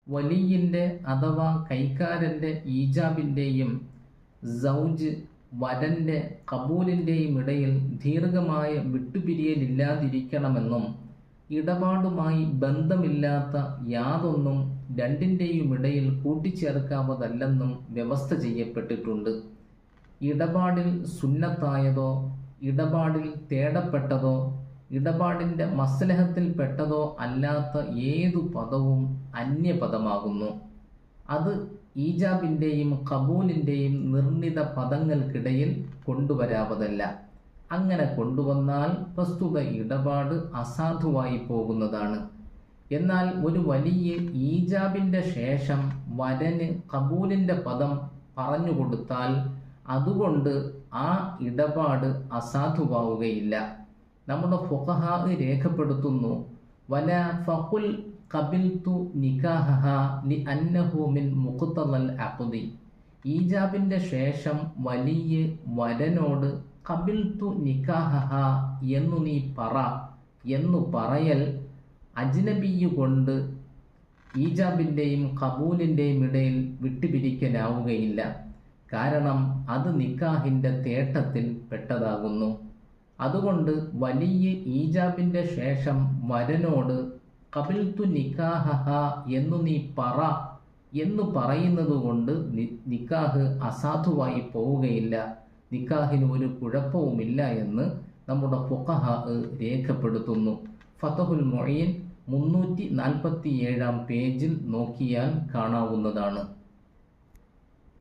വലിയിൻ്റെ അഥവാ കൈക്കാരൻ്റെ ഈജാബിൻ്റെയും സൗജ് വരൻ്റെ കബൂലിൻ്റെയും ഇടയിൽ ദീർഘമായ വിട്ടുപിരിയലില്ലാതിരിക്കണമെന്നും ഇടപാടുമായി ബന്ധമില്ലാത്ത യാതൊന്നും രണ്ടിൻ്റെയും ഇടയിൽ കൂട്ടിച്ചേർക്കാവതല്ലെന്നും വ്യവസ്ഥ ചെയ്യപ്പെട്ടിട്ടുണ്ട്. ഇടപാടിൽ സുന്നത്തായതോ ഇടപാടിൽ തേടപ്പെട്ടതോ ഇടപാടിൻ്റെ മസ്ലഹത്തിൽപ്പെട്ടതോ അല്ലാത്ത ഏതു പദവും അന്യപദമാകുന്നു. അത് ഈജാബിൻ്റെയും കബൂലിൻ്റെയും നിർണിത പദങ്ങൾക്കിടയിൽ കൊണ്ടുവരാവതല്ല. അങ്ങനെ കൊണ്ടുവന്നാൽ പ്രസ്തുത ഇടപാട് അസാധുവായി പോകുന്നതാണ്. എന്നാൽ ഒരു വലിയ ഈജാബിൻ്റെ ശേഷം വരന് കബൂലിൻ്റെ പദം പറഞ്ഞുകൊടുത്താൽ അതുകൊണ്ട് ആ ഇടപാട് അസാധുവാവുകയില്ല. നമ്മുടെ ഫുഖഹാ രേഖപ്പെടുത്തുന്നു, വല ഫഖുൽ ഖബിൽതു നികാഹഹ ലിഅന്നഹു മിൻ മുഖ്തദൽ അഖ്ദി. ഈജാബിൻ്റെ ശേഷം വലിയ വരനോട് ഖബിൽതു നികാഹഹ എന്നു നീ പറ എന്നു പറയൽ അജ്നബിയു കൊണ്ട് ഈജാബിൻ്റെയും കബൂലിൻ്റെയും ഇടയിൽ വിട്ടുപിരിക്കലാവുകയില്ല. കാരണം അത് നിക്കാഹിൻ്റെ തേട്ടത്തിൽ പെട്ടതാകുന്നു. അതുകൊണ്ട് വലിയ ഈജാബിൻ്റെ ശേഷം വരനോട് ഖബിൽതു നിക്കാഹഹ എന്നു നീ പറ എന്ന് പറയുന്നത് കൊണ്ട് നിക്കാഹ് അസാധുവായി പോവുകയില്ല, നിക്കാഹിന് ഒരു കുഴപ്പവുമില്ല എന്ന് നമ്മുടെ ഫുഖഹാ രേഖപ്പെടുത്തുന്നു. ഫതഹുൽ മുഈൻ 347 പേജിൽ നോക്കിയാൽ കാണാവുന്നതാണ്.